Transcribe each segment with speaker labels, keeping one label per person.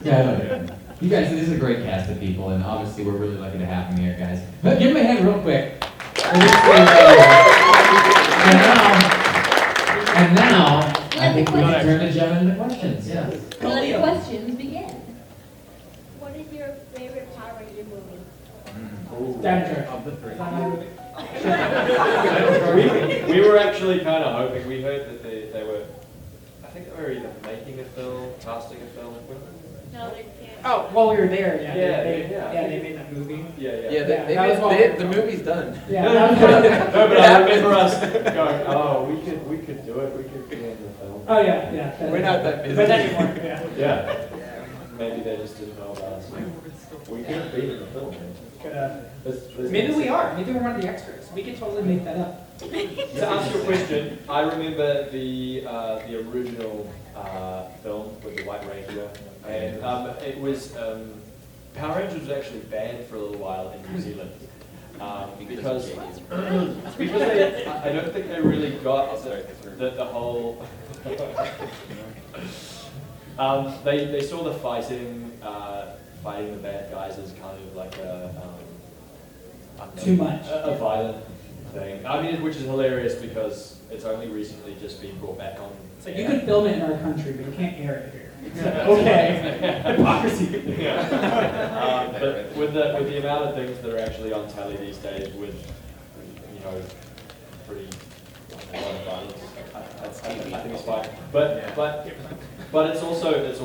Speaker 1: Yeah, you guys, this is a great cast of people, and obviously we're really lucky to have them here, guys. But give them a hand real quick. And now, I think we can turn to Jen into questions. Yeah.
Speaker 2: Let the questions begin.
Speaker 3: What is your favorite Power Ranger movie?
Speaker 4: Of the three.
Speaker 5: we were actually kind of hoping. We heard that they were. I think they were either making a film, casting a film.
Speaker 3: No, they can't.
Speaker 4: Oh, well, we were there. Yeah.
Speaker 5: Yeah,
Speaker 4: They made that movie.
Speaker 5: Yeah.
Speaker 6: The movie's done.
Speaker 4: Yeah.
Speaker 5: No, but I remember us going, oh, we could do it. We could be in the film.
Speaker 4: Oh yeah.
Speaker 6: We're not that busy.
Speaker 4: But anymore. Yeah.
Speaker 5: Yeah. Maybe they just didn't know about us. We could be in the film. Man.
Speaker 4: Maybe we are. Maybe we're one of the extras. We could totally make that up.
Speaker 5: To answer your question, I remember the original film with the White Ranger, and it was Power Rangers was actually banned for a little while in New Zealand because I don't think they really got the whole. They saw the fighting the bad guys as kind of like
Speaker 4: Too much.
Speaker 5: A violent thing. I mean, which is hilarious because it's only recently just been brought back on.
Speaker 4: So you can film it in our country, but you can't air it here. Okay. Hypocrisy.
Speaker 5: Yeah. But with the amount of things that are actually on telly these days, with pretty a lot of violence, I think it's fine. But it's also it's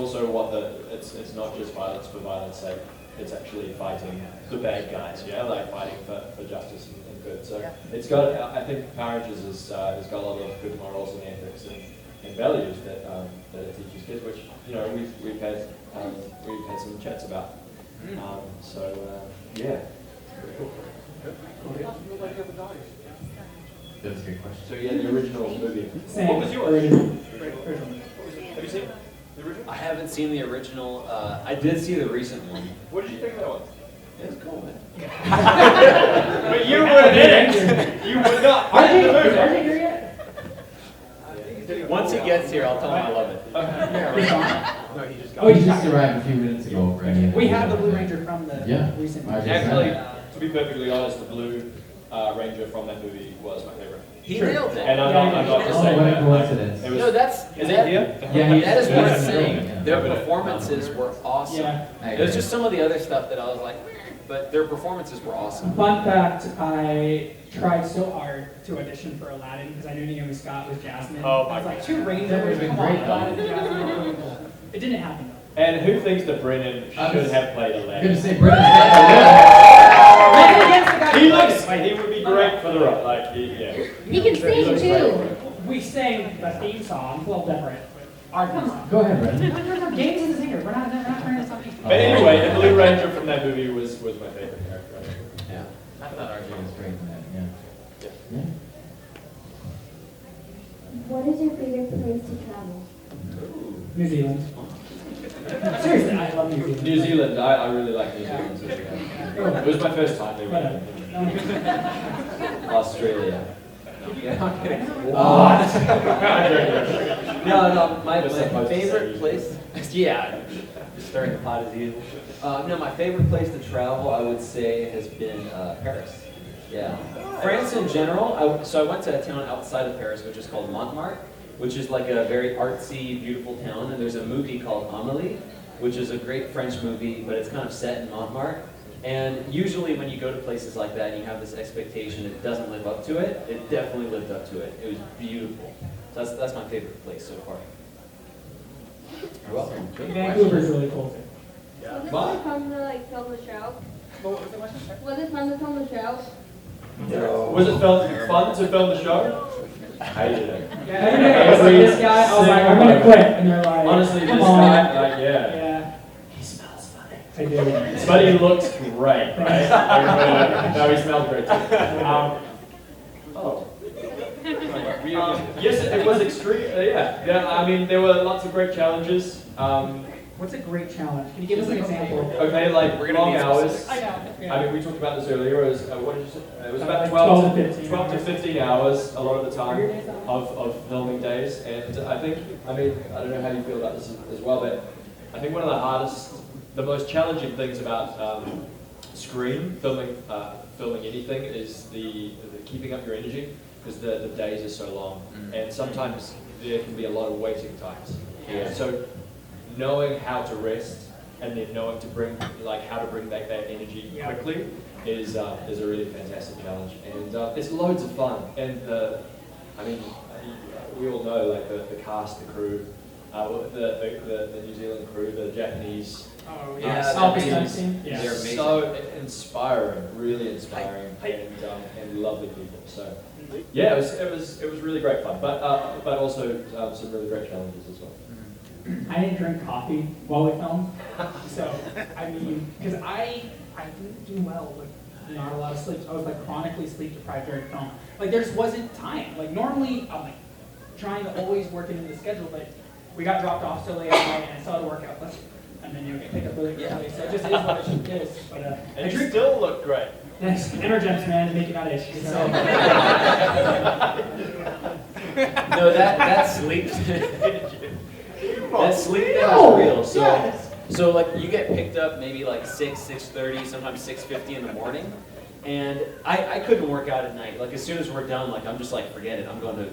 Speaker 5: not just violence for violence sake. It's actually fighting the bad guys, like fighting for justice and good. So it's got. I think Power Rangers has got a lot of good morals and ethics and values that it teaches kids, which we've had some chats about. Yeah.
Speaker 1: That's a good question.
Speaker 5: So yeah, the original movie.
Speaker 4: Same.
Speaker 5: What was yours?
Speaker 4: Original.
Speaker 5: Have you seen the original?
Speaker 6: I haven't seen the original. I did see the recent one.
Speaker 5: What did you think of that one?
Speaker 6: It was cool, man.
Speaker 5: But you were in it. You were not.
Speaker 4: Are they here yet?
Speaker 6: Once he gets here, I'll tell him I love it.
Speaker 4: No,
Speaker 6: he just
Speaker 4: Oh,
Speaker 1: He just arrived a few minutes ago. Right?
Speaker 4: We had the Blue Ranger from the recent one.
Speaker 5: Actually, to be perfectly honest, the Blue Ranger from that movie was my favorite.
Speaker 6: He nailed it.
Speaker 5: And I'm not just
Speaker 1: Oh,
Speaker 5: saying
Speaker 1: what a
Speaker 5: that.
Speaker 1: coincidence.
Speaker 5: It was,
Speaker 6: No, that's
Speaker 5: is it here?
Speaker 1: Yeah,
Speaker 6: that is worth
Speaker 1: Yeah.
Speaker 6: saying. Their performances were awesome.
Speaker 4: Yeah.
Speaker 6: There's just some of the other stuff that I was like, but their performances were awesome.
Speaker 4: Fun fact, I tried so hard to audition for Aladdin because I knew Naomi Scott was Jasmine.
Speaker 5: Oh,
Speaker 4: I was
Speaker 5: my
Speaker 4: like, two Rangers,
Speaker 1: That would've been
Speaker 4: come on,
Speaker 1: great, though.
Speaker 4: Aladdin and Jasmine. It didn't happen though.
Speaker 5: And who thinks that Brennan should have played
Speaker 1: I'm
Speaker 5: Aladdin?
Speaker 1: gonna say Brennan.
Speaker 5: He looks like he would be great for the role. Like,
Speaker 3: He can sing too.
Speaker 4: We sang the theme song, a little different. Come on.
Speaker 1: Go ahead, Brennan.
Speaker 4: No, James is a singer. We're not trying to stop you.
Speaker 5: But anyway, the Blue Ranger from that movie was my favorite character.
Speaker 1: Yeah. I thought RJ was great in that. Yeah.
Speaker 3: What is your favorite place to travel?
Speaker 4: New Zealand. Seriously, I love New Zealand.
Speaker 5: New Zealand, I really like New Zealand. It was my first time there.
Speaker 4: Whatever.
Speaker 5: Australia.
Speaker 6: No, my
Speaker 5: Just supposed to
Speaker 6: favorite
Speaker 5: say.
Speaker 6: place. Yeah, just stirring the pot as usual. No, my favorite place to travel, I would say, has been Paris. Yeah, France in general. So I went to a town outside of Paris, which is called Montmartre, which is like a very artsy, beautiful town. And there's a movie called Amélie, which is a great French movie, but it's kind of set in Montmartre. And usually when you go to places like that and you have this expectation it doesn't live up to it, it definitely lived up to it. It was beautiful. So that's my favorite place so far.
Speaker 1: You're welcome.
Speaker 4: Vancouver's really cool too.
Speaker 3: Was it fun to film the show?
Speaker 4: What was the question?
Speaker 3: Was it fun to film the show?
Speaker 5: Was it fun to film the show? I hated it.
Speaker 4: Yeah, was like this guy, I was like, I'm gonna quit. And they're like,
Speaker 5: Honestly, this
Speaker 4: come on.
Speaker 5: guy, like, yeah.
Speaker 4: Yeah. He smells funny. I do.
Speaker 5: But he looks great, right? No, he smells great too. Yes, it was extreme. Yeah. I mean, there were lots of great challenges.
Speaker 4: What's a great challenge? Can you give us an example?
Speaker 5: Okay, like
Speaker 6: We're gonna
Speaker 5: long
Speaker 6: be
Speaker 5: hours.
Speaker 6: specific.
Speaker 4: I know. Yeah.
Speaker 5: I mean, we talked about this earlier. It was what did you say? It was about
Speaker 4: 12 to 15
Speaker 5: 12 to 15 hours a lot of the time
Speaker 4: Your days
Speaker 5: of filming days. And I don't know how you feel about this as well, but I think one of the hardest, the most challenging things about filming anything is the keeping up your energy, because the days are so long, and sometimes there can be a lot of waiting times.
Speaker 6: Yeah.
Speaker 5: So knowing how to rest and then knowing to how to bring back that energy quickly is a really fantastic challenge, and it's loads of fun. And we all know like the cast, the crew, the New Zealand crew, the Japanese.
Speaker 4: Oh
Speaker 6: Yeah,
Speaker 4: Japanese.
Speaker 6: Yeah. They're amazing.
Speaker 5: So inspiring, really inspiring, and lovely people. So yeah, it was really great fun, but also some really great challenges as well.
Speaker 4: I didn't drink coffee while we filmed, so I mean, because I didn't do well with not a lot of sleep. I was like chronically sleep deprived during film. Like there just wasn't time. Like normally I'm like trying to always work it into the schedule, but we got dropped off so late at night, and I saw the workout list, and then you get picked up really quickly. So it just is what it is. But
Speaker 5: And
Speaker 4: I
Speaker 5: you
Speaker 4: drink.
Speaker 5: still look great.
Speaker 4: Yes, Energems, man, to make you not itch. So.
Speaker 6: No, that sleep. That sleep thing
Speaker 4: No,
Speaker 6: is real. So,
Speaker 4: yes.
Speaker 6: so like you get picked up maybe like 6:30, sometimes 6:50 in the morning, and I couldn't work out at night. Like as soon as we're done, like I'm just like forget it. I'm going to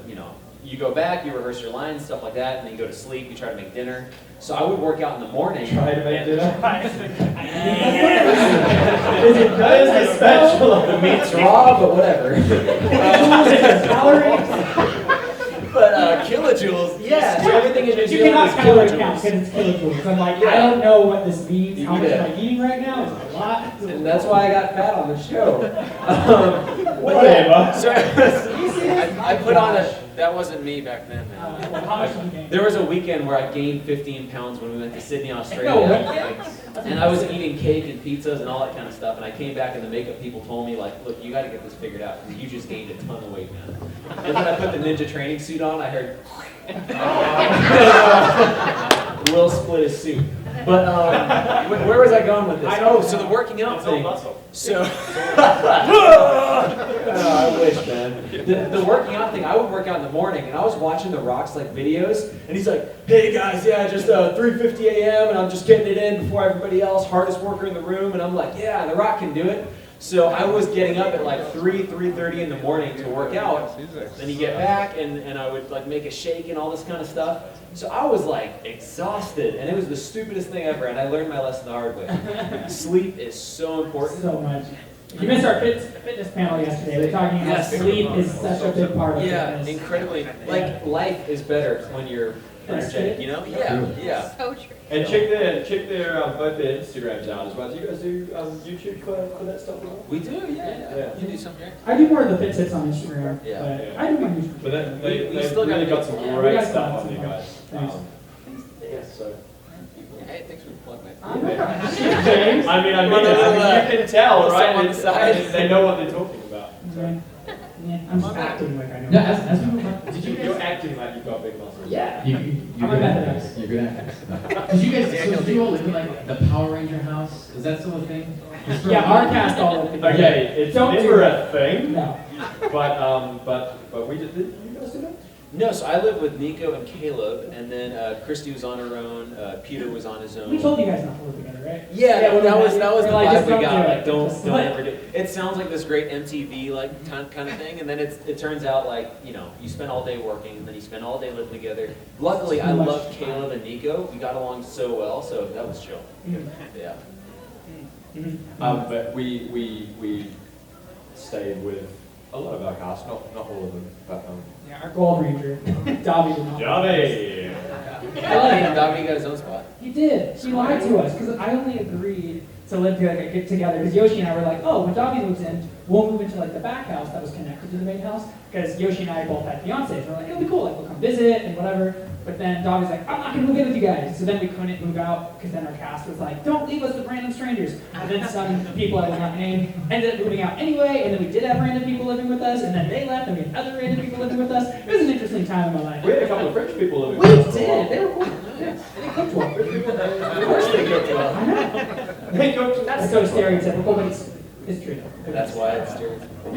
Speaker 6: you go back, you rehearse your lines, stuff like that, and then you go to sleep. You try to make dinner. So I would work out in the morning.
Speaker 5: Try to make dinner.
Speaker 4: Is it
Speaker 5: That is the special.
Speaker 6: The meat's raw, but whatever. But kilojoules, yeah. So everything in New
Speaker 4: You
Speaker 6: Zealand
Speaker 4: cannot
Speaker 6: is
Speaker 4: calorie count
Speaker 6: kilojoules.
Speaker 4: because it's kilojoules. I'm like,
Speaker 6: Yeah.
Speaker 4: I don't know what this means. How much
Speaker 6: Yeah.
Speaker 4: am I eating right now? It's a lot.
Speaker 6: And that's why I got fat on the show.
Speaker 5: Whatever.
Speaker 6: So I put on that wasn't me back then, man.
Speaker 4: Well, how much did you gain?
Speaker 6: There was a weekend where I gained 15 pounds when we went to Sydney, Australia.
Speaker 4: No,
Speaker 6: Like, and I was eating cake and pizzas and all that kind of stuff. And I came back and the makeup people told me, like, look, you got to get this figured out because you just gained a ton of weight, man. And then I put the ninja training suit on. I heard, Will split his suit. But where was I going with this? Oh, so the working out
Speaker 5: It's all
Speaker 6: thing.
Speaker 5: muscle.
Speaker 6: So, I wish, man. The working out thing, I would work out in the morning, and I was watching The Rock's like videos, and he's like, hey guys, yeah, just 3:50 a.m., and I'm just getting it in before everybody else, hardest worker in the room, and I'm like, yeah, The Rock can do it. So I was getting up at like 3:30 in the morning to work out. Then you get back, and I would like make a shake and all this kind of stuff. So I was like exhausted, and it was the stupidest thing ever, and I learned my lesson the hard way. Sleep is so important.
Speaker 4: So much. You missed our fitness panel yesterday. We were talking about
Speaker 6: Yes.
Speaker 4: sleep is such a big part of
Speaker 6: Yeah,
Speaker 4: fitness.
Speaker 6: incredibly. Like life is better when you're energetic, you know? Yeah, yeah.
Speaker 2: So true.
Speaker 5: And check their both their Instagrams out as well. Do you guys do YouTube for that stuff as well?
Speaker 6: We do, yeah.
Speaker 5: Yeah.
Speaker 6: You do something.
Speaker 4: I do more of the fit tips on Instagram,
Speaker 6: Yeah.
Speaker 4: but
Speaker 5: Yeah.
Speaker 4: I do my YouTube.
Speaker 5: But then
Speaker 6: We
Speaker 5: they've
Speaker 6: still
Speaker 5: really
Speaker 6: gotta
Speaker 5: got some
Speaker 4: Yeah, we
Speaker 5: great
Speaker 4: got
Speaker 5: stuff
Speaker 4: some
Speaker 5: on you
Speaker 4: stuff.
Speaker 5: guys.
Speaker 4: Thanks.
Speaker 5: Yeah, so.
Speaker 6: Hey, thanks for the plug, man.
Speaker 4: James?
Speaker 5: I mean, you can tell, right?
Speaker 6: on the side.
Speaker 5: They know what they're talking about. So.
Speaker 4: Yeah, I'm just acting like I know.
Speaker 1: No, as we move on, did you
Speaker 5: You're
Speaker 1: guys?
Speaker 5: acting like you've got big muscles.
Speaker 4: Yeah.
Speaker 1: You're
Speaker 4: I'm
Speaker 1: good
Speaker 4: a
Speaker 1: at
Speaker 4: method
Speaker 1: this. You're good at this. Did you guys? So did you all live in like the Power Ranger house? Is that still a thing?
Speaker 4: Yeah, our cast all look together.
Speaker 5: Okay, it's
Speaker 4: Don't do
Speaker 5: never
Speaker 4: that.
Speaker 5: a thing,
Speaker 4: No.
Speaker 5: but we did you guys do that?
Speaker 6: No, so I lived with Nico and Caleb, and then Christy was on her own, Peter was on his own.
Speaker 4: We told you guys not to live together, right?
Speaker 6: Yeah,
Speaker 4: when
Speaker 6: that
Speaker 4: we
Speaker 6: was
Speaker 4: met,
Speaker 6: the
Speaker 4: we're like,
Speaker 6: vibe
Speaker 4: just
Speaker 6: we
Speaker 4: don't
Speaker 6: got.
Speaker 4: do it.
Speaker 6: Like, don't
Speaker 4: Just-
Speaker 6: ever do. It sounds like this great MTV like kind of thing, and then it turns out like you spend all day working, and then you spend all day living together. Luckily, I
Speaker 4: Too much
Speaker 6: loved
Speaker 4: time.
Speaker 6: Caleb and Nico. We got along so well, so that was chill.
Speaker 4: Mhm.
Speaker 6: Yeah.
Speaker 4: Mhm.
Speaker 5: But we stayed with a lot of our cast, not all of them, but
Speaker 4: Yeah, our Gold Ranger, Davies and all.
Speaker 5: Johnny.
Speaker 6: Davies got his own spot.
Speaker 4: He did. He lied to us because I only agreed to live together, get together because Yoshi and I were like, oh, when Davies moves in, we'll move into like the back house that was connected to the main house because Yoshi and I both had fiancés. We're like, it'll be cool, like we'll come visit and whatever. But then Davies like, I'm not gonna move in with you guys. So then we couldn't move out because then our cast was like, don't leave us with random strangers. And then some people I will not name ended up moving out anyway. And then we did have random people living with us, and then they left, and we had other random people living with us. It was an interesting time in my life.
Speaker 5: We had a couple of French people living
Speaker 4: We
Speaker 5: with us for a
Speaker 4: did.
Speaker 5: while.
Speaker 4: They were cool. Yeah. They cooked well.
Speaker 6: Of course they cooked well.
Speaker 4: I know.
Speaker 5: They cooked.
Speaker 4: That's so stereotypical, but it's true.
Speaker 6: That's why it's stereotypical.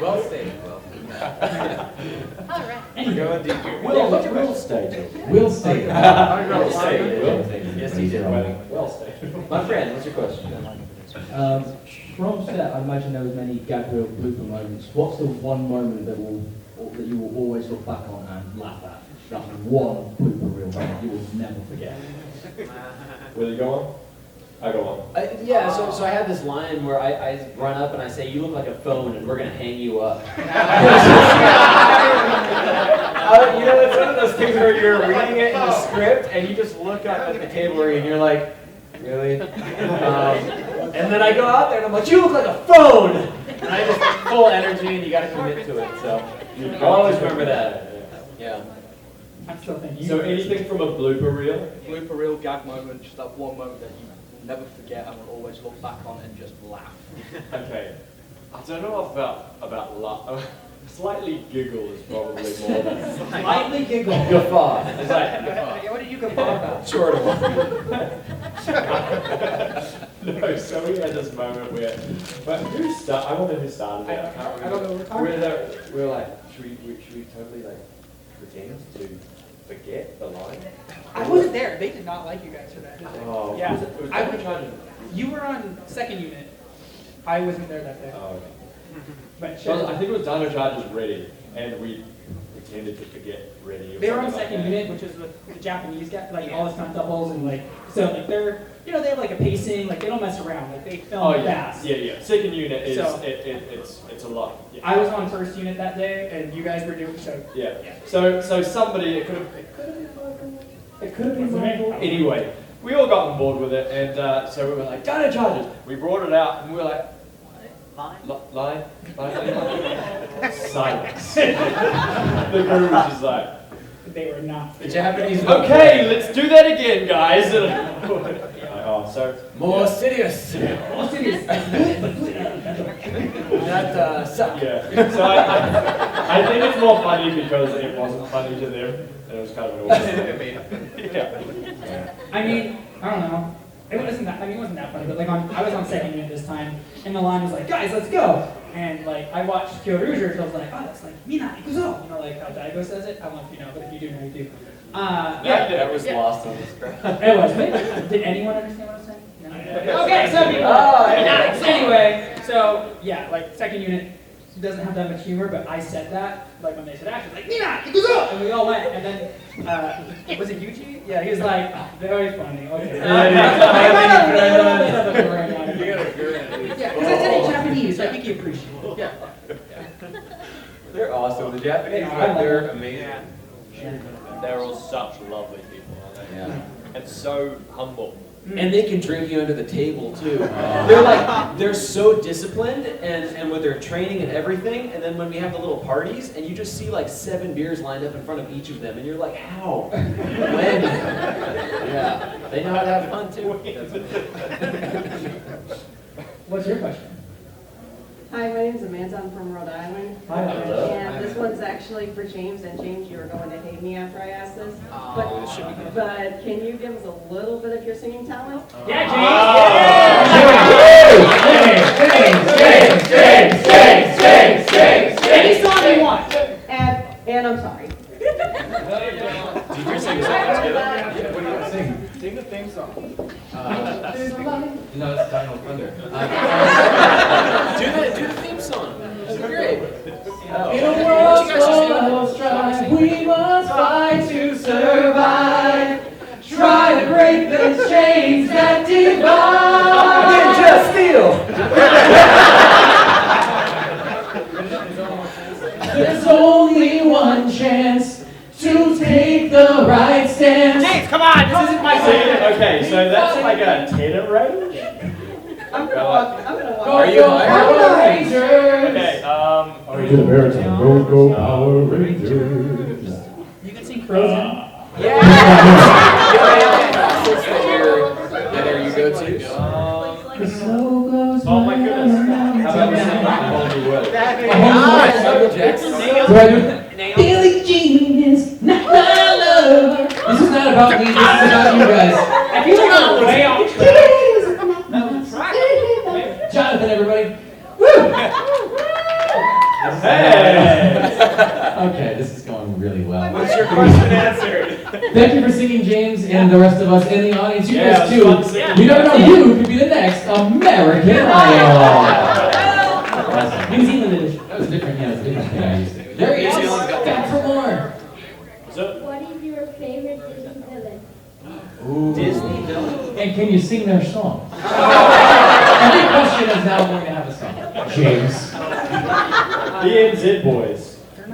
Speaker 6: Well stated. Well.
Speaker 3: All right.
Speaker 5: Will stay.
Speaker 1: Will stay.
Speaker 6: Will stay. Yes, he did.
Speaker 5: Well stay.
Speaker 6: My friend, what's your question?
Speaker 7: From set, I imagine there was many gag reel blooper moments. What's the one moment that you will always look back on and laugh at? That one blooper reel moment you will never forget.
Speaker 5: Will you go on? I go on.
Speaker 6: Yeah, so I had this line where I run up and I say, you look like a phone and we're going to hang you up. You know, it's one of those things where you're reading it in the script and you just look up at the table read and you're like, really? And then I go out there and I'm like, you look like a phone! And I just full energy and you got to commit to it. So I'll always remember that. Yeah.
Speaker 4: I'm still thinking.
Speaker 5: So anything from a blooper reel?
Speaker 8: Blooper reel, gag moment, just that one moment that you never forget and will always look back on and just laugh.
Speaker 5: Okay. I don't know about laugh. Slightly giggle is probably more than
Speaker 6: Slightly giggle. Guffaw.
Speaker 5: It's like,
Speaker 8: What did you guffaw about?
Speaker 6: Short one.
Speaker 5: no, so we had this moment where, but I wonder who started it. I can't remember.
Speaker 8: I don't know what we're talking
Speaker 5: We were like, should we totally like pretend to forget the line?
Speaker 8: I wasn't there. They did not like you guys for that, did they?
Speaker 5: Oh,
Speaker 8: Yeah.
Speaker 5: it was
Speaker 8: I
Speaker 5: Dino
Speaker 8: was-
Speaker 5: Charges.
Speaker 8: You were on second unit. I wasn't there that day.
Speaker 5: Oh, okay.
Speaker 8: But
Speaker 5: So I think it was Dino Charges ready, and we pretended to forget ready. Or
Speaker 4: They were on
Speaker 5: something like
Speaker 4: second
Speaker 5: that.
Speaker 4: unit, which is with the Japanese guy, like all the stunt doubles and like, so like they're, you know, they have like a pacing, like they don't mess around, like they film
Speaker 5: Oh yeah,
Speaker 4: fast.
Speaker 5: yeah. Second unit is
Speaker 4: So-
Speaker 5: it's a lot. Yeah.
Speaker 4: I was on first unit that day, and you guys were doing so.
Speaker 5: Yeah. So somebody it could have been Michael. Anyway, we all got on board with it, and so we were like Dino Charges. We brought it out, and we were like. Line. Silence. The crew was just like,
Speaker 4: They were not.
Speaker 6: The Japanese.
Speaker 5: okay, let's do that again, guys. Oh, so
Speaker 6: More serious. That suck.
Speaker 5: yeah. So I think it's more funny because it wasn't funny to them, and it was kind of awesome. Yeah.
Speaker 4: I mean, I don't know. It wasn't that funny, but like I was on second unit this time, and the line was like, guys, let's go. And like I watched Kyoryuger, so I was like, oh, that's like Mina, ikuzo. You know, like how Daigo says it. I don't know if you know, but if you do know, you do.
Speaker 6: That was lost on this crowd.
Speaker 4: It was. Did anyone understand what I was saying? No? Okay, some people.
Speaker 6: yeah.
Speaker 4: Anyway, so yeah, like second unit doesn't have that much humor, but I said that like when they said action, like Mina, ikuzo, and we all went. And then was it Yuji? Yeah, he was like, oh, very funny. Okay. Yeah, because I said in Japanese, so I think you appreciate it. Yeah.
Speaker 6: They're awesome. The Japanese,
Speaker 4: Yeah,
Speaker 6: they're amazing.
Speaker 5: They're all such lovely people, aren't they?
Speaker 6: Yeah.
Speaker 5: And so humble.
Speaker 6: And they can drink you under the table too. They're so disciplined and with their training and everything. And then when we have the little parties and you just see like 7 beers lined up in front of each of them, and you're like, how? When? Yeah, they know how to have fun too.
Speaker 4: What's your question?
Speaker 9: Hi, my name's Amanda. I'm from Rhode Island.
Speaker 4: Hi, Amanda.
Speaker 9: And this one's actually for James. And James, you were going to hate me after I asked this. But can you give us a little bit of your singing talent?
Speaker 4: Yeah, James! Any song you want.
Speaker 9: And I'm sorry.
Speaker 5: Did you sing
Speaker 1: What do you want to sing?
Speaker 8: Sing the theme song.
Speaker 1: No, it's Dino Thunder.
Speaker 6: Do the theme song. It's great.
Speaker 1: In a world full of strife, we must fight to survive. Try to break the chains that divide.
Speaker 6: Ninja Steel.
Speaker 1: There's only one chance to take the right stance.
Speaker 8: James, come on! This isn't my song.
Speaker 5: Okay, so that's like a tenor range?
Speaker 9: I'm gonna walk.
Speaker 6: Are you
Speaker 1: Power Rangers?
Speaker 5: Okay,
Speaker 7: To the baritone, go Power Rangers.
Speaker 4: You can sing Frozen.
Speaker 6: Yeah. That you go to.
Speaker 5: oh my goodness. How about we sing like a whole new world?
Speaker 6: Michael Jackson.
Speaker 1: Do I do Billie Jean is not my lover. This is not about me, this is about you guys.
Speaker 4: I feel like I'm way off track.
Speaker 1: Jonathan, everybody. Woo!
Speaker 5: Hey!
Speaker 7: Okay, this is going really well.
Speaker 6: What's your question answered?
Speaker 7: Thank you for singing, James, and the rest of us in the audience. You
Speaker 5: Yeah,
Speaker 7: guys
Speaker 5: it was fun
Speaker 7: too.
Speaker 5: singing.
Speaker 7: You never know who could be the next American Idol.
Speaker 4: New Zealand edition.
Speaker 7: That was different. Yeah, it was a different thing I used to. There he is.
Speaker 6: New Zealand's got
Speaker 7: Back for more.
Speaker 5: So,
Speaker 3: What is your favorite Disney villain?
Speaker 6: Disney villain?
Speaker 7: And can you sing their song? Every question is now going to have a song. James.
Speaker 5: the NZ boys.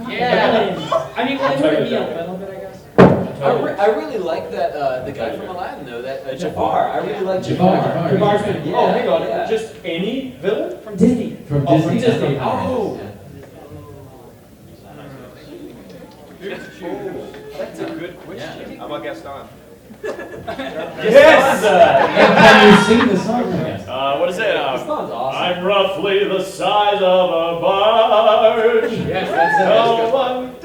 Speaker 6: Yeah.
Speaker 4: I mean, well, they were a meal, but a little bit, I guess.
Speaker 6: I really like that, the guy from Aladdin, though, that Jafar. I really like
Speaker 7: Jafar.
Speaker 6: Jafar.
Speaker 4: Jafar's good.
Speaker 6: Yeah.
Speaker 5: Oh, hang on.
Speaker 6: Yeah.
Speaker 5: Just any villain?
Speaker 4: From Disney.
Speaker 7: From
Speaker 5: Oh,
Speaker 7: Disney.
Speaker 5: from Disney.
Speaker 7: Oh.
Speaker 6: That's a good question.
Speaker 8: How about Gaston?
Speaker 5: Yes!
Speaker 7: And can you sing the song for us?
Speaker 5: What is it?
Speaker 6: This sounds awesome.
Speaker 5: I'm roughly the size of a barge.
Speaker 6: Yes, that's
Speaker 5: No
Speaker 6: it.
Speaker 5: one.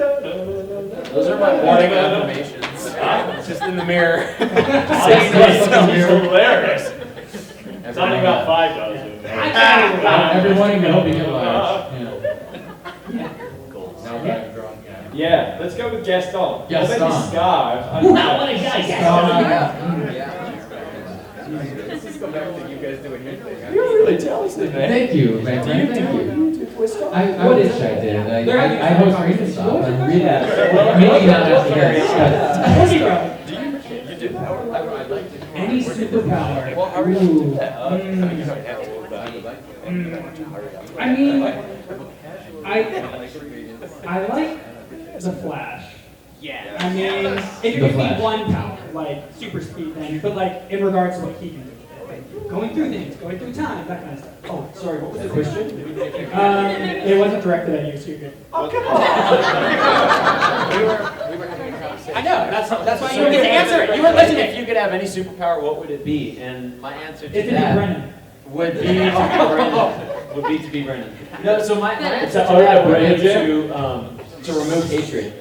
Speaker 6: Those are my morning affirmations. Just in the mirror.
Speaker 5: That's hilarious. It's only about $5.
Speaker 7: Every morning we hope you get large.
Speaker 5: Yeah, let's go with Gaston.
Speaker 7: Gaston.
Speaker 5: Or maybe Scar. I
Speaker 4: Wow,
Speaker 5: don't know.
Speaker 4: what a guy,
Speaker 6: Yeah.
Speaker 8: Let's just go back to you guys doing your thing.
Speaker 5: You're really talented, man.
Speaker 7: Thank you, man. Thank you. I wish I did. I host RangerStop. I'm really, maybe not after here.
Speaker 8: You do that? I'd like to.
Speaker 4: Any superpower.
Speaker 8: Well, how are you gonna do that?
Speaker 4: I mean, I like the Flash. Yeah. I mean, if you
Speaker 7: The
Speaker 4: give me
Speaker 7: Flash.
Speaker 4: one power, like super speed thing, but like in regards to what he can do with it, like going through things, going through time, that kind of stuff.
Speaker 5: Oh, sorry, what was the question?
Speaker 4: It wasn't directed at you, so you're good.
Speaker 5: Oh, come on!
Speaker 8: We were having a conversation.
Speaker 6: I know, that's why you don't get to answer it. You were listening. If you could have any superpower, what would it be? And my answer to
Speaker 4: It's in
Speaker 6: that
Speaker 4: Brennan.
Speaker 6: would be to be Brennan. Would be to be Brennan. No, so my answer to
Speaker 5: Oh, yeah,
Speaker 6: that would
Speaker 5: Brennan.
Speaker 6: be to remove hatred.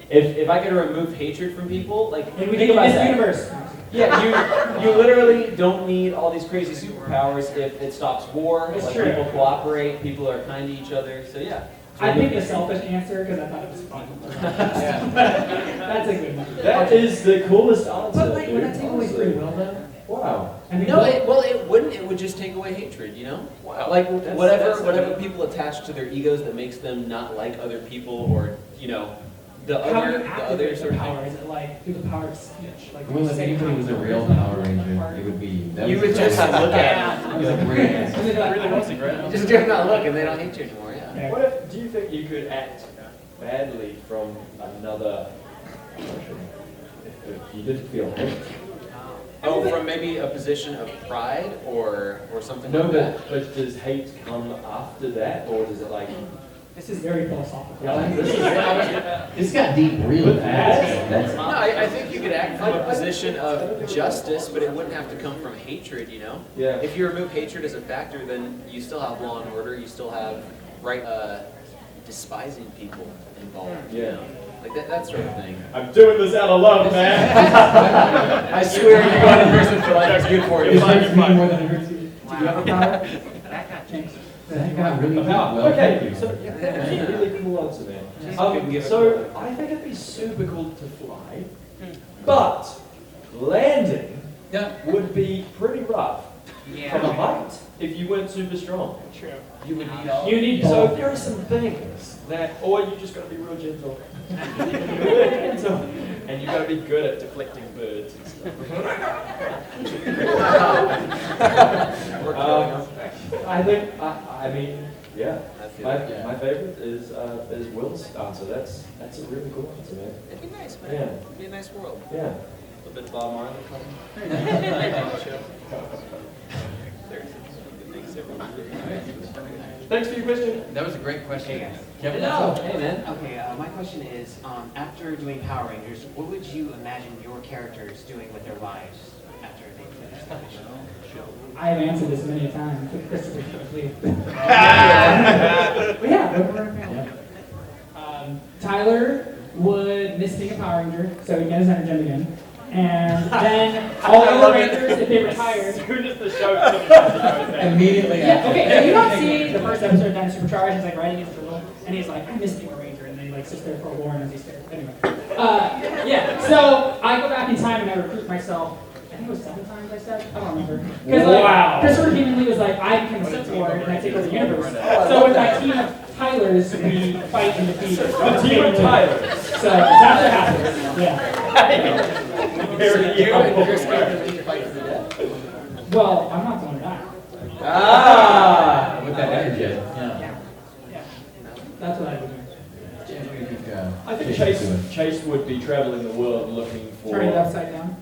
Speaker 6: If I could remove hatred from people, like
Speaker 4: And we
Speaker 6: think
Speaker 4: live
Speaker 6: about
Speaker 4: in this
Speaker 6: that.
Speaker 4: universe.
Speaker 6: Yeah, you literally don't need all these crazy superpowers if it stops war.
Speaker 4: It's
Speaker 6: Like
Speaker 4: true.
Speaker 6: people cooperate, people are kind to each other. So yeah.
Speaker 4: I picked the selfish answer because I thought it was fun.
Speaker 6: Yeah.
Speaker 4: That's a good one.
Speaker 5: That is the coolest answer.
Speaker 4: But like, would
Speaker 5: dude.
Speaker 4: that take away free will though?
Speaker 5: Wow.
Speaker 4: I mean,
Speaker 6: No, it wouldn't. It would just take away hatred, you know?
Speaker 5: Wow.
Speaker 6: Like
Speaker 5: That's
Speaker 6: whatever people attach to their egos that makes them not like other people, or you know, the
Speaker 4: how do
Speaker 6: other
Speaker 4: you
Speaker 6: the
Speaker 4: activate
Speaker 6: other
Speaker 4: the
Speaker 6: sort of
Speaker 4: power?
Speaker 6: thing.
Speaker 4: Is it like through the power of speech? Like
Speaker 7: Well, if anybody was a real Power Ranger, it would be. that
Speaker 6: You
Speaker 7: was
Speaker 6: would
Speaker 7: the
Speaker 6: just
Speaker 7: best.
Speaker 6: look at
Speaker 7: That was a great answer.
Speaker 8: Really was great.
Speaker 6: You just give them that look, and they don't hate you anymore. Yeah.
Speaker 4: Yeah.
Speaker 5: What if, do you think you could act badly from another emotion? If you didn't feel hate?
Speaker 6: Oh, from maybe a position of pride or something
Speaker 5: No,
Speaker 6: like that.
Speaker 5: but does hate come after that, or does it like...
Speaker 4: This is very philosophical.
Speaker 7: This got deep real fast. That's
Speaker 6: No, I think you could act from a position of justice, but it wouldn't have to come from hatred, you know?
Speaker 5: Yeah.
Speaker 6: If you remove hatred as a factor, then you still have law and order, you still have despising people involved. You
Speaker 5: Yeah.
Speaker 6: know? Like that sort of thing.
Speaker 5: I'm doing this out of love, man.
Speaker 6: I swear if you go into prison for life, it's good for you.
Speaker 7: It hurts me more than it hurts you.
Speaker 4: Do you have a power?
Speaker 7: That got really deep. Well,
Speaker 5: Okay,
Speaker 7: thank you.
Speaker 5: so yeah, that's a really cool answer, man. So I think it'd be super cool to fly, but landing would be pretty rough from a height if you weren't super strong.
Speaker 4: True.
Speaker 5: You would need all.
Speaker 4: You need
Speaker 5: So
Speaker 4: both.
Speaker 5: there are some things that, or you just gotta be real gentle. Real gentle. And you gotta be good at deflecting birds and stuff. I think, I mean, yeah. My favorite is Will's answer. That's a really cool answer, man.
Speaker 6: It'd be nice, man.
Speaker 5: Yeah.
Speaker 6: It'd be a nice world.
Speaker 5: Yeah.
Speaker 6: A little bit of Bob Marley
Speaker 5: Thanks for your question.
Speaker 8: That was a great question.
Speaker 10: Hey guys.
Speaker 6: Hello. Hey, man.
Speaker 10: Okay, my question is, after doing Power Rangers, what would you imagine your characters doing with their lives after they finish the mission?
Speaker 4: I have answered this many times with Christopher Lee. But yeah. Tyler would miss being a Power Ranger, so he'd get his energy again. And then all the other Rangers, if they retired.
Speaker 5: As soon as the show comes
Speaker 7: Immediately
Speaker 4: Yeah,
Speaker 7: after.
Speaker 4: okay, so you don't see the first episode of Dino Supercharged, he's like riding his turtle, and he's like, I miss being a Ranger, and then he like sits there for a war and as he stares. Anyway, yeah. So I go back in time and I recruit myself. I think it was 7 times I said. I don't remember. Because
Speaker 5: Wow.
Speaker 4: Christopher Humanly was like, I become a Sith Lord and I take over the universe. So with my team of Tylers, we fight and defeat.
Speaker 5: A team of Tylers.
Speaker 4: So that's what happens. Yeah.
Speaker 6: You're scared to leave fight to the death?
Speaker 4: Well, I'm not going to die.
Speaker 6: Ah!
Speaker 7: With that energy. Yeah.
Speaker 4: Yeah. That's what I would do.
Speaker 5: I think Chase would be traveling the world looking for.
Speaker 4: Turn it upside down.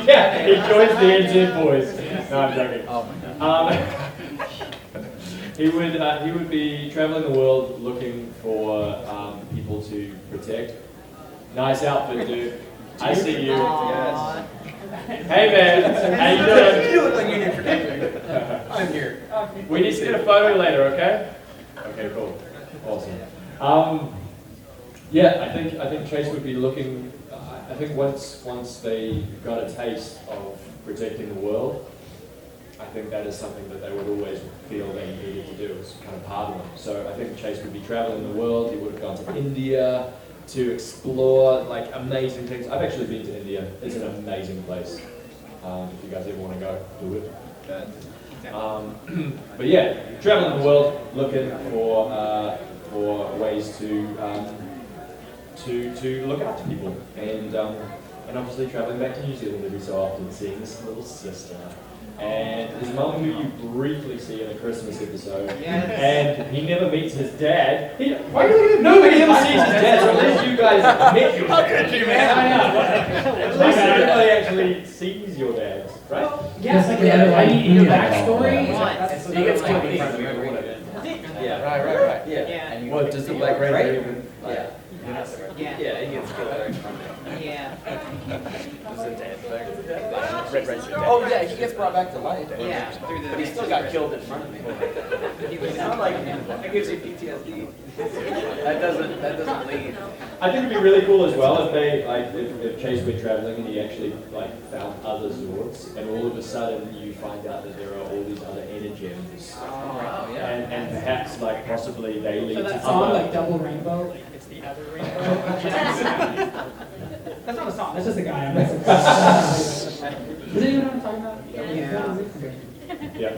Speaker 5: Yeah, he joins the NZ boys. No, I'm joking.
Speaker 8: Oh my God.
Speaker 5: He would be traveling the world looking for people to protect. Nice outfit, dude. I see you.
Speaker 8: Yes.
Speaker 5: Hey man, how you doing?
Speaker 8: You look like you need protection. I'm here.
Speaker 5: We need to get a photo later, okay? Okay, cool. Awesome. Yeah, I think Chase would be looking. I think once they got a taste of protecting the world, I think that is something that they would always feel they needed to do. It's kind of part of them. So I think Chase would be traveling the world. He would have gone to India to explore like amazing things. I've actually been to India. It's an amazing place. If you guys ever want to go, do it. But yeah, traveling the world, looking for ways to look after people, and obviously traveling back to New Zealand every so often, seeing this little sister. And his mum, who you briefly see in a Christmas episode, and he never meets his dad. Nobody ever sees his dad, so unless you guys met your dad. How could you, man? I know. At least everybody actually sees your dad, right?
Speaker 4: Yes, like I need your backstory.
Speaker 6: He gets killed in front of you or whatever. Yeah. Right. Yeah. And what does the Black Ranger even? Yeah. Yeah, he gets killed right in front of you.
Speaker 10: Yeah.
Speaker 8: Red Ranger.
Speaker 6: Oh yeah, he gets brought back to life.
Speaker 10: Yeah. Through the
Speaker 6: But he still got killed in front of me. It's not like that gives you PTSD. That doesn't leave.
Speaker 5: I think it'd be really cool as well if they if Chase went traveling and he actually found other Zords, and all of a sudden you find out that there are all these other energems, and perhaps possibly they lead
Speaker 4: So
Speaker 5: to
Speaker 4: that song,
Speaker 5: other.
Speaker 4: like Double Rainbow, like it's the other rainbow. That's not a song. That's just a guy. Does anyone know what I'm talking about?
Speaker 5: Yeah,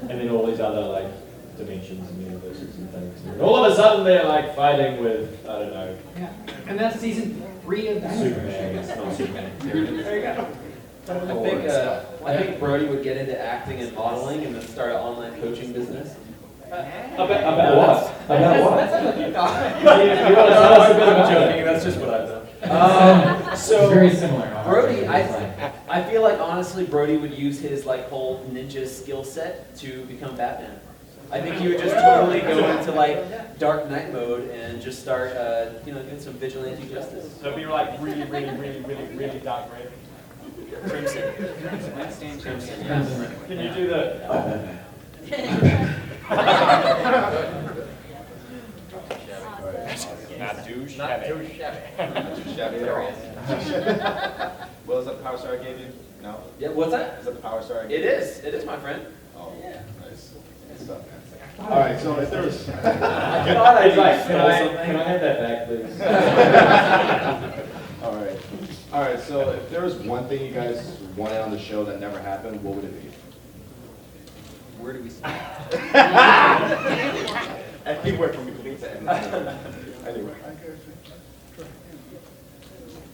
Speaker 5: and then all these other dimensions and universes and things. And all of a sudden they're fighting with I don't know.
Speaker 4: Yeah, and that's season 3 of Dino.
Speaker 5: Superman. It's not Superman.
Speaker 4: There you go.
Speaker 6: I think Brody would get into acting and modeling and then start an online coaching business.
Speaker 5: About what? About what?
Speaker 6: You want to tell us a bit about joking? That's just what I've done. So
Speaker 7: Very similar.
Speaker 6: Brody, I feel like honestly Brody would use his whole ninja skill set to become Batman. I think he would just totally go into Dark Knight mode and just start doing some vigilante justice.
Speaker 5: So it'd be really dark red.
Speaker 6: Crimson.
Speaker 10: Crimson.
Speaker 5: Can you do the? Not too shabby.
Speaker 11: Well, is that the power star I gave you? No?
Speaker 6: Yeah, what's that?
Speaker 11: Is that the power star I gave
Speaker 6: It
Speaker 11: you?
Speaker 6: is. It is, my friend.
Speaker 11: Oh, yeah. Nice. Good stuff, man. All right, so if there was...
Speaker 5: Can I have that back, please?
Speaker 11: All right, so if there was one thing you guys wanted on the show that never happened, what would it be?
Speaker 6: Where do we start?
Speaker 11: Anywhere from beginning to end. Anyway.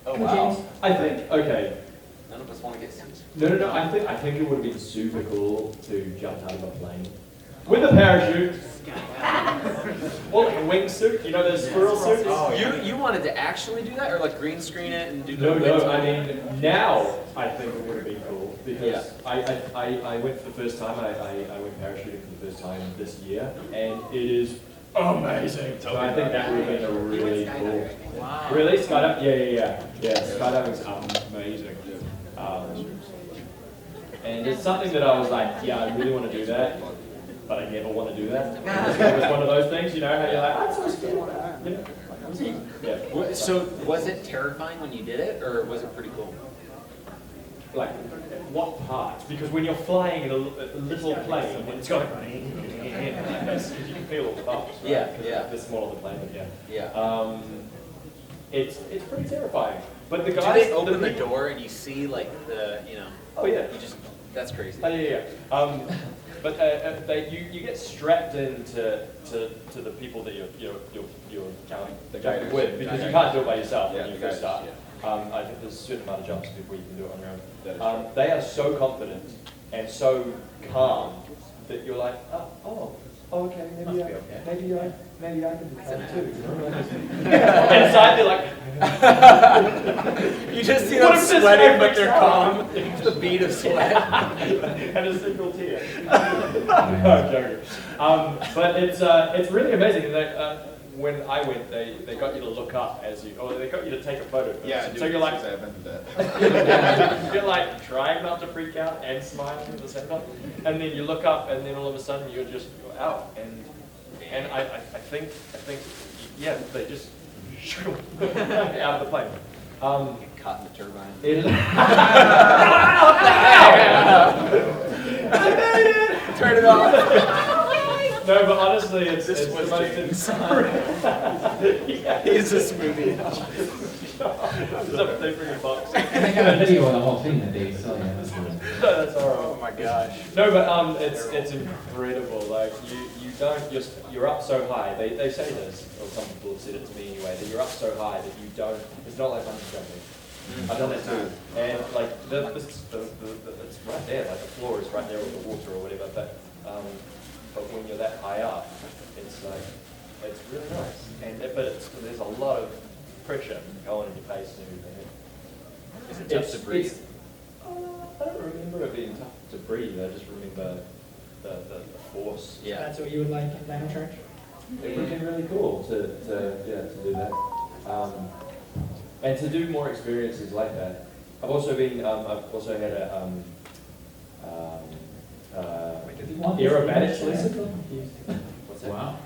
Speaker 6: Oh, wow.
Speaker 5: I think, okay.
Speaker 6: None of us want to get suits.
Speaker 5: No. I think it would have been super cool to jump out of a plane with a parachute, or a wingsuit. You know those squirrel suits.
Speaker 6: You wanted to actually do that, or green screen it and do the?
Speaker 5: No. I mean, now I think it would have been cool because I went for the first time. I went parachuting for the first time this year, and it is amazing. So I think that would have been a really cool.
Speaker 10: Wow.
Speaker 5: Really, skydiving? Yeah. Skydiving's amazing. And it's something that I was like, yeah, I really want to do that, but I never want to do that. It was one of those things, how you're like, I'm so scared. Yeah.
Speaker 10: So was it terrifying when you did it, or was it pretty cool?
Speaker 5: Like, what parts, because when you're flying in a little plane, and it's going like this, because you can feel all the bumps, right?
Speaker 6: Yeah,
Speaker 5: 'Cause
Speaker 6: yeah.
Speaker 5: the smaller the plane, but yeah.
Speaker 6: Yeah.
Speaker 5: It's pretty terrifying. But the
Speaker 10: Do
Speaker 5: guys,
Speaker 10: they open the
Speaker 5: people-
Speaker 10: door and you see like the, you know?
Speaker 5: Oh yeah.
Speaker 10: You just, that's crazy.
Speaker 5: Oh yeah, yeah. But you get strapped into the people that you're jumping with, because you can't do it by yourself when you first start. I think there's a certain amount of jumps before you can do it on your own. They are so confident and so calm that you're like, oh, okay, maybe I can do that too. Inside they're like,
Speaker 10: You just see
Speaker 5: What
Speaker 10: them
Speaker 5: if this
Speaker 10: sweating, but
Speaker 5: epic
Speaker 10: they're
Speaker 5: sound?
Speaker 10: calm. It's the beat of sweat.
Speaker 5: and a single tear. No, I'm joking. But it's really amazing. And when I went, they got you to look up or they got you to take a photo.
Speaker 11: Yeah,
Speaker 5: so you're like,
Speaker 11: I invented that.
Speaker 5: you're like trying not to freak out and smiling at the same time, and then you look up, and then all of a sudden you're out, and I think yeah, they just out of the plane.
Speaker 10: Get caught in the turbine.
Speaker 5: Turn it off. No, but honestly, it's
Speaker 10: This
Speaker 5: the
Speaker 10: was
Speaker 5: most
Speaker 10: James.
Speaker 5: yeah.
Speaker 10: He's a smoothie.
Speaker 5: It's up there for your box.
Speaker 7: I got a video of the whole thing that they saw. Yeah, that's good.
Speaker 5: No, that's alright.
Speaker 10: Oh my gosh.
Speaker 5: No, but it's incredible. Like you're up so high. They say this, or some people have said it to me anyway, that you're up so high that you don't. It's not like bungee jumping. I've done that too, and like it's right there. Like the floor is right there with the water or whatever. But when you're that high up, it's really nice. There's a lot of pressure going in your face and everything.
Speaker 6: Is it tough to breathe?
Speaker 5: I don't remember it being tough to breathe. I just remember the force.
Speaker 6: Yeah.
Speaker 4: That's what you would like in Dino Charge?
Speaker 5: It would have been really cool to do that, and to do more experiences like that. I've also had a aerobatic lesson. What's that?
Speaker 7: Wow.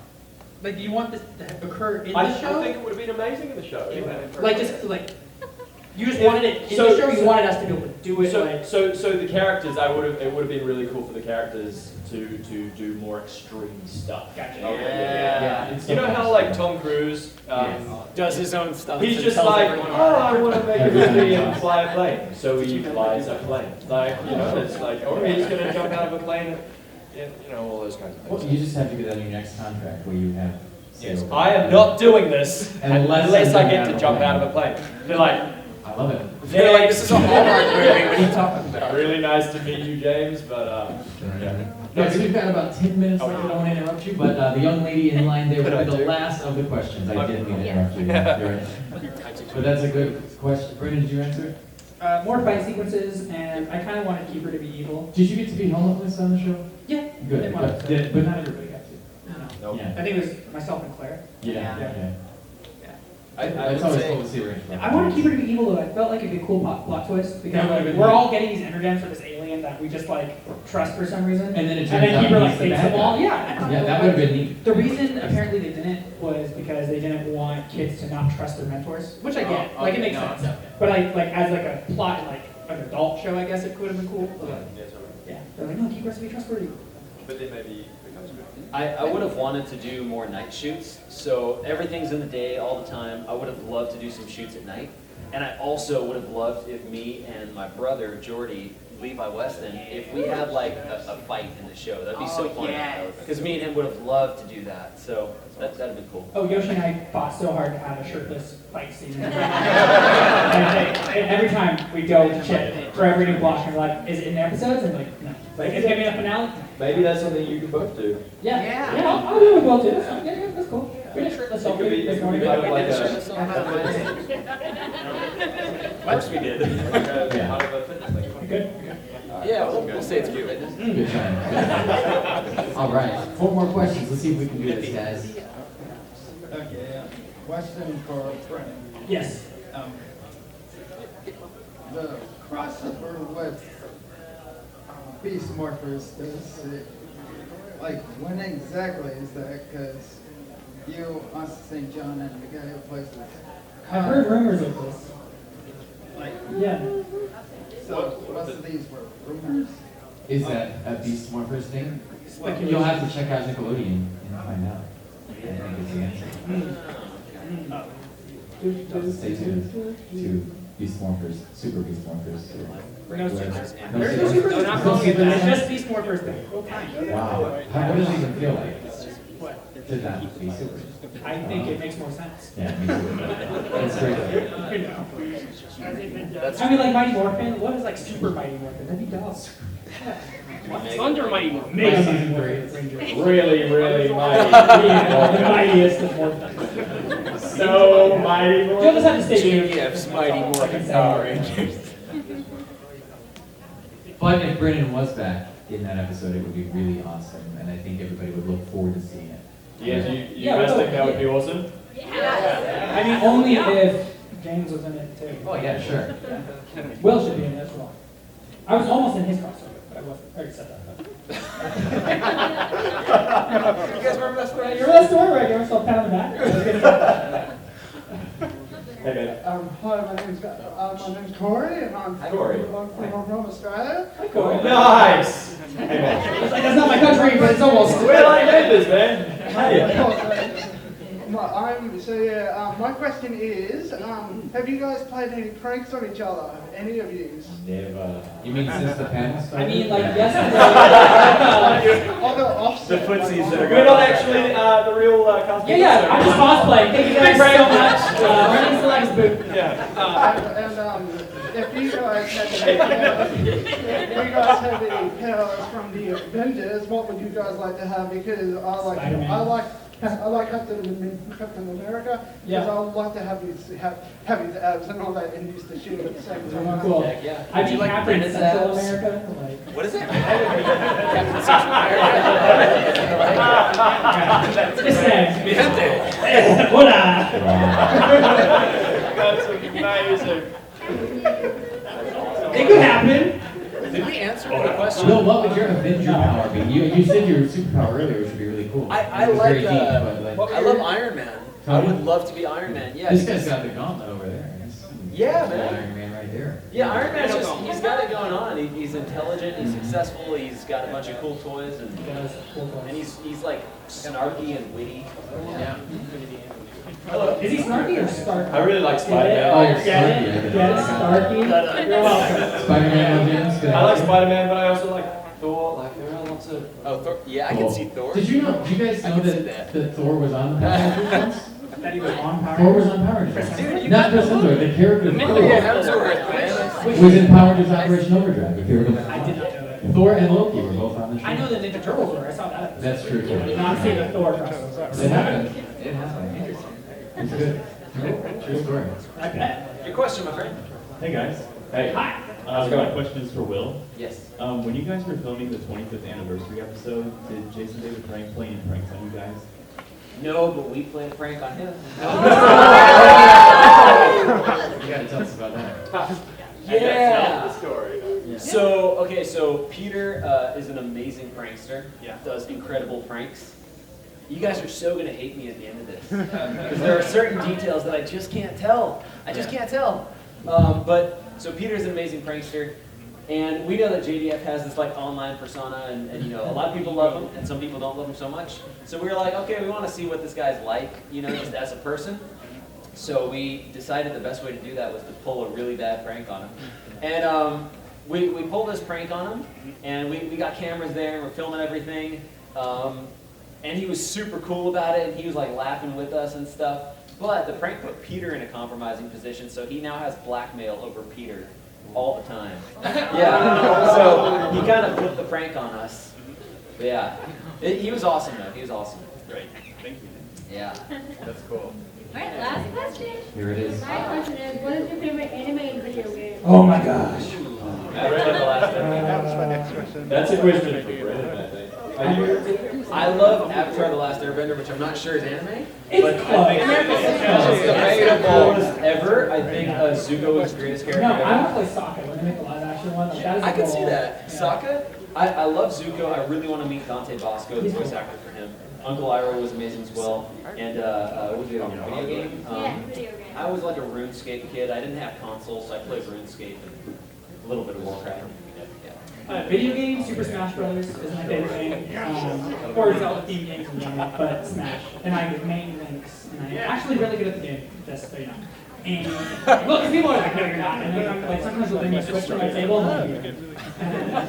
Speaker 4: Like, do you want this to occur in
Speaker 5: I
Speaker 4: the show?
Speaker 5: think it would have been amazing in the show.
Speaker 4: Like, you just wanted it in the show, or you wanted us to be able to do it?
Speaker 5: So the characters, it would have been really cool for the characters to do more extreme stuff.
Speaker 4: Gotcha.
Speaker 5: Yeah. You know how like Tom Cruise
Speaker 10: Does his own stuff.
Speaker 5: he's just like, I want to make a movie and fly a plane, so he flies a plane. Like, it's like, or he's gonna jump out of a plane, and all those kinds of
Speaker 7: Well,
Speaker 5: things.
Speaker 7: you just have to get that in your next contract where you have.
Speaker 5: Yes, I am not doing this unless I get to jump out of a plane. They're like,
Speaker 7: I love it.
Speaker 10: They're like, this is a Hallmark movie. What are you talking about?
Speaker 5: really nice to meet you, James, but yeah.
Speaker 7: No, so we've got about 10 minutes left. I don't want to interrupt you, but the young lady in line there will be the last of the questions. I didn't mean to interrupt you. You're right. But that's a good question. Brennan, did you answer it?
Speaker 4: More fight sequences, and I kind of want to keep her to be evil.
Speaker 7: Did you get to be helmetless on the show?
Speaker 4: Yeah.
Speaker 7: Good. But not everybody got to.
Speaker 5: Nope.
Speaker 7: Yeah.
Speaker 4: I think it was myself and Claire.
Speaker 7: Yeah. Okay.
Speaker 6: I
Speaker 7: That's
Speaker 6: would
Speaker 7: always
Speaker 6: say,
Speaker 7: cool to see range.
Speaker 4: I want to keep her to be evil, though. I felt like it'd be a cool plot twist, because
Speaker 7: That would've been
Speaker 4: we're
Speaker 7: nice.
Speaker 4: all getting these energens for this alien that we just trust for some reason.
Speaker 7: And then it
Speaker 4: And
Speaker 7: turns
Speaker 4: then
Speaker 7: out
Speaker 4: keep her
Speaker 7: he's the
Speaker 4: face
Speaker 7: bad
Speaker 4: them all.
Speaker 7: guy.
Speaker 4: Yeah.
Speaker 7: Yeah, that would have been neat.
Speaker 4: The reason apparently they didn't was because they didn't want kids to not trust their mentors, which I get. It makes sense. But as a plot in an adult show, I guess it could have been cool. Yeah. They're like, no, keep us to be trustworthy.
Speaker 5: But then maybe it becomes good.
Speaker 6: I would have wanted to do more night shoots. So everything's in the day all the time. I would have loved to do some shoots at night. And I also would have loved if me and my brother, Jordy, Levi Weston, if we had a fight in the show. That'd be so fun. Because me and him would have loved to do that. So that'd be cool.
Speaker 4: Oh, Yoshi and I fought so hard to have a shirtless fight scene. And every time we go to Chip for every new block, and we're like, is it in the episodes? And like, no. Like, is it gonna be in the finale?
Speaker 5: Maybe that's something you can both do.
Speaker 4: Yeah, I'll do it well too. That's cool. We did shirtless
Speaker 5: It could be
Speaker 4: this
Speaker 5: kind
Speaker 4: morning.
Speaker 5: of like a,
Speaker 6: Of course we did.
Speaker 5: kind of a fitness thing.
Speaker 4: Good.
Speaker 6: Yeah, we'll say it's good.
Speaker 7: Good time. All right, 4 more questions. Let's see if we can do this, guys.
Speaker 12: Okay, question for Brennan.
Speaker 4: Yes.
Speaker 12: The crossover with Beast Morphers, when exactly is that? Because you, Austin St. John, and the guy who plays this.
Speaker 4: I've heard rumors of this.
Speaker 12: Like,
Speaker 4: Yeah.
Speaker 12: So, what's these were rumors?
Speaker 13: Is that a Beast Morphers thing? You'll have to check out Nickelodeon and find out. I think it's the answer. Stay tuned to Beast Morphers, Super Beast Morphers.
Speaker 4: No supers.
Speaker 13: No
Speaker 4: There's no
Speaker 13: supers.
Speaker 4: supers. They're not calling it that. It's just Beast Morphers thing.
Speaker 13: Wow. What does it even feel like to not be super?
Speaker 4: I think it makes more sense.
Speaker 13: Yeah, me too. It's great.
Speaker 4: I mean, like Mighty Morphin. What is like Super Mighty Morphin? That'd be dope.
Speaker 10: Thunder Mighty Morphin.
Speaker 4: Mega Mighty Morphin.
Speaker 5: Really, really mighty.
Speaker 4: Yeah, the mightiest of Morphins.
Speaker 5: So mighty.
Speaker 4: You'll just have to stay tuned.
Speaker 6: JDF's Mighty Morphin Power Rangers.
Speaker 13: But if Brennan was back in that episode, it would be really awesome, and I think everybody would look forward to seeing it.
Speaker 5: Yeah, do you guys think that would be awesome?
Speaker 4: Yeah. I mean, only if James was in it too.
Speaker 13: Oh yeah, sure.
Speaker 4: Will should be in it as well. I was almost in his crossover, but I wasn't. I already said that.
Speaker 6: You guys remember that story?
Speaker 4: You remember that story where I gave myself a pat on the back?
Speaker 5: Hey, man.
Speaker 12: Hi, my name's Corey, and I'm
Speaker 5: Corey.
Speaker 12: from Australia.
Speaker 4: Hi, Corey.
Speaker 5: Nice. Hey, man.
Speaker 4: It's like, that's not my country, but it's almost.
Speaker 5: We're like neighbors, man. Hey.
Speaker 12: My question is, have you guys played any pranks on each other? Any of you?
Speaker 13: Never. You mean since the panel started?
Speaker 4: I mean, like yesterday.
Speaker 12: Other offset.
Speaker 5: The footsies that are going. We're not actually the real cosplay.
Speaker 4: Yeah, I'm just cosplaying. Thank you guys so much. Brennan Select's booth.
Speaker 12: And if you guys had any powers from the Avengers, what would you guys like to have? Because I like Captain America. Because I would like to have his abs and all that, and use the shield at the same time.
Speaker 4: Cool.
Speaker 6: Yeah.
Speaker 4: I mean,
Speaker 6: like
Speaker 4: Captain
Speaker 6: Brennan's
Speaker 4: Central
Speaker 6: abs?
Speaker 4: America. Like,
Speaker 6: What is it? Captain Central America.
Speaker 4: just saying.
Speaker 6: Mi gente.
Speaker 4: Hola.
Speaker 5: That's amazing.
Speaker 4: It could happen.
Speaker 6: Did we answer the question?
Speaker 13: No, what would your Avenger power be? You said your superpower earlier, which would be really cool.
Speaker 6: I
Speaker 13: It was
Speaker 6: like,
Speaker 13: very deep, but
Speaker 6: I love Iron Man. I would love to be Iron Man. Yeah.
Speaker 13: This guy's got the gauntlet over there.
Speaker 6: Yeah, man.
Speaker 13: Iron Man right there.
Speaker 6: Yeah, Iron Man's just, he's got it going on. He's intelligent, he's successful, he's got a bunch of cool toys, and he's like snarky and witty. Yeah.
Speaker 4: Is he snarky or Starky?
Speaker 5: I really like Spider-Man.
Speaker 13: Oh, you're
Speaker 4: Get it? Get it? Starky? You're welcome.
Speaker 13: Spider-Man legends.
Speaker 5: I like Spider-Man, but I also like Thor. Like there are lots of.
Speaker 6: Oh, Thor. Yeah, I can see Thor.
Speaker 13: Did you guys know that Thor was on the Power Rangers once?
Speaker 4: That he was on Power
Speaker 13: Thor was on Power Rangers.
Speaker 6: Dude,
Speaker 13: Not Chris Hemsworth, the character Thor was in Power Rangers Operation Overdrive. If you remember.
Speaker 4: I did not know that.
Speaker 13: Thor and Loki were both on the show.
Speaker 4: I know the Ninja Turtles were. I saw that.
Speaker 13: That's true too.
Speaker 4: I did not see the Thor crossover.
Speaker 13: It happened. It happened. It's good. True story.
Speaker 4: I bet.
Speaker 6: Your question, my friend.
Speaker 14: Hey guys.
Speaker 5: Hey.
Speaker 4: Hi.
Speaker 14: My question is for Will.
Speaker 6: Yes.
Speaker 14: When you guys were filming the 25th anniversary episode, did Jason David Frank play any pranks on you guys?
Speaker 6: No, but we played a prank on him.
Speaker 13: You gotta tell us about that.
Speaker 6: Yeah.
Speaker 5: The story.
Speaker 6: Yeah. So Peter is an amazing prankster. Yeah. Does incredible pranks. You guys are so gonna hate me at the end of this because there are certain details that I just can't tell. I just can't tell. So Peter's an amazing prankster, and we know that JDF has this like online persona, and you know a lot of people love him, and some people don't love him so much. So we were like, okay, we want to see what this guy's like, you know, just as a person. So we decided the best way to do that was to pull a really bad prank on him, and we pulled this prank on him, and we got cameras there, and we're filming everything. And he was super cool about it, and he was like laughing with us and stuff. But the prank put Peter in a compromising position, so he now has blackmail over Peter all the time. Yeah, so he kind of flipped the prank on us. But yeah, he was awesome though. He was awesome.
Speaker 14: Great, thank you.
Speaker 6: Yeah, that's cool.
Speaker 3: Alright, last question.
Speaker 13: Here it is.
Speaker 3: My question is, what is your favorite anime and video game?
Speaker 4: Oh my gosh.
Speaker 5: Avatar: The Last Airbender.
Speaker 12: That was my next question.
Speaker 5: That's a question for Brennan, I think.
Speaker 6: I love Avatar: The Last Airbender, which I'm not sure is anime.
Speaker 4: It's
Speaker 6: But
Speaker 4: close.
Speaker 6: I think it's the coolest ever. I think Zuko is the greatest character
Speaker 4: No,
Speaker 6: ever.
Speaker 4: I want to play Sokka when they make the live action one. Like, that is
Speaker 6: I can
Speaker 4: cool.
Speaker 6: see that.
Speaker 4: Yeah.
Speaker 6: Sokka, I love Zuko. I really want to meet Dante Bosco, the voice actor for him. Uncle Iroh was amazing as well. And what was it, video game?
Speaker 3: Yeah, video game.
Speaker 6: I was like a RuneScape kid. I didn't have consoles, so I played RuneScape and little bit of Warcraft.
Speaker 4: Video games, Super Smash Brothers is my favorite game. Or Zelda themed games in general, but Smash. And I main Links. And I'm actually really good at the game, just so you know. And well, because people are like, no, you're not. And then like sometimes they'll bring my Switch to my table and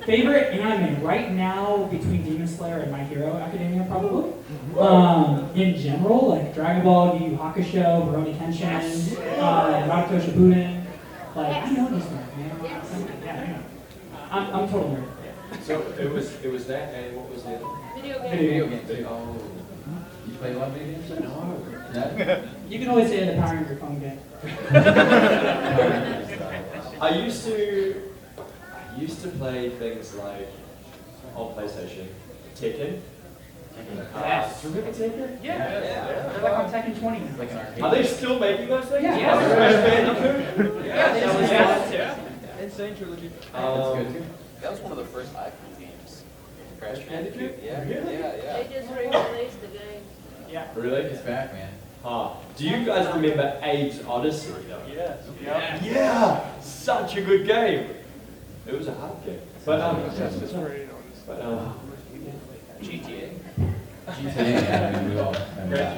Speaker 4: favorite anime right now between Demon Slayer and My Hero Academia probably. In general, like Dragon Ball, Yu Yu Hakusho, Rurouni Kenshin, Naruto Shippuden. Like I know this stuff, man. Yeah, I know. I'm total nerd.
Speaker 5: So it was that, and what was the other?
Speaker 3: Video games.
Speaker 5: Oh.
Speaker 13: You play a lot of video games?
Speaker 5: No.
Speaker 13: Yeah?
Speaker 4: You can always say the Power Ranger phone game.
Speaker 5: I used to play things like on PlayStation, Tekken.
Speaker 4: Yes.
Speaker 5: Remember Tekken?
Speaker 4: Yeah. They're like on Tekken 20 now.
Speaker 13: Like an arcade?
Speaker 5: Are they still making those things?
Speaker 4: Yeah.
Speaker 5: Crash Bandicoot?
Speaker 4: Yeah.
Speaker 8: Insane trilogy.
Speaker 13: That's good too.
Speaker 8: That was one of the first iPhone games.
Speaker 5: Crash Bandicoot?
Speaker 8: Yeah,
Speaker 5: Really?
Speaker 8: yeah.
Speaker 3: They just re-released the game.
Speaker 4: Yeah.
Speaker 5: Really?
Speaker 13: It's back, man.
Speaker 5: Do you guys remember Abe's Odyssey though?
Speaker 8: Yes.
Speaker 5: Yeah! Such a good game! It was a hard game. But
Speaker 8: GTA.
Speaker 13: GTA, I mean, we all remember that.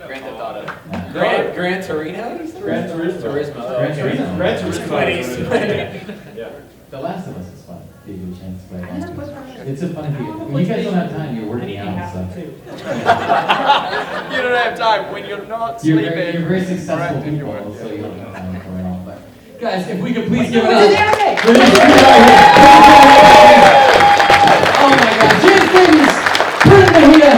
Speaker 8: Grand Theft Auto.
Speaker 6: Gran Torino?
Speaker 5: Gran Turismo.
Speaker 13: Gran Turismo.
Speaker 5: Gran Turismo. Yeah.
Speaker 13: The Last of Us is fun. Give you a chance to play Last of Us. It's a fun game. When you guys don't have time, you're working out, so.
Speaker 8: You don't have time when you're not
Speaker 13: You're
Speaker 8: sleeping.
Speaker 13: very successful people, so you don't have time for it all. But guys, if we could please give it
Speaker 4: What's
Speaker 13: up.
Speaker 4: the
Speaker 13: Oh my God, James Davies, Brennan Mejia,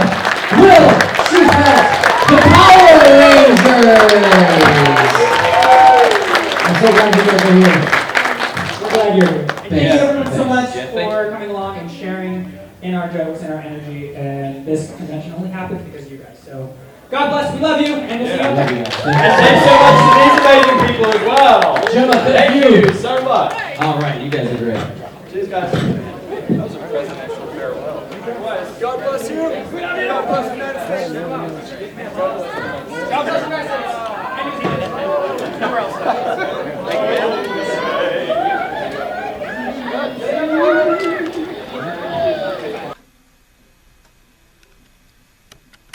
Speaker 13: Will, Shewfelt, the Power Rangers. I'm so glad you guys are here.
Speaker 4: We're glad you're here. Thank you everyone so much
Speaker 6: Yeah, thank
Speaker 4: for coming along and sharing in our jokes and our energy. And this convention only happened because of you guys. So God bless. We love you. And we'll see you.
Speaker 13: Love you guys.
Speaker 5: And thanks so much to these amazing people as well.
Speaker 13: Gemma, thank
Speaker 5: Thank you so much.
Speaker 13: All right, you guys are great.
Speaker 5: Cheers, guys.